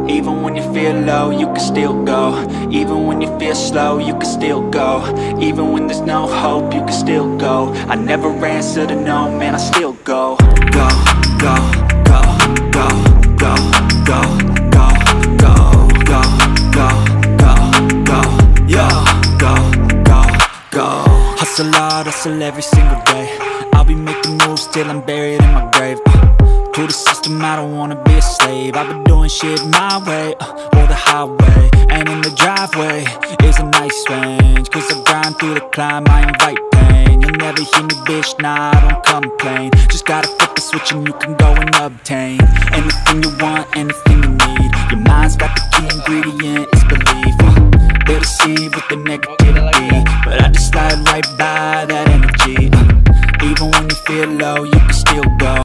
Even when you feel low, you can still go. Even when you feel slow, you can still go. Even when there's no hope, you can still go. I never answer to no, man, I still go. Go, go, go, go, go, go, go, go, go, go, go, go, yo, go, go, go. Hustle hard, hustle every single day. I'll be making moves till I'm buried in my grave. To the system, I don't wanna be a slave. I've been doing shit my way, or the highway. And in the driveway is a nice range, cause I grind through the climb, I invite pain. You'll never hear me, bitch, nah, I don't complain. Just gotta flip the switch and you can go and obtain anything you want, anything you need. Your mind's got the key ingredient, it's belief. They deceive with the negativity, but I just slide right by that energy. Even when you feel low, you can still go.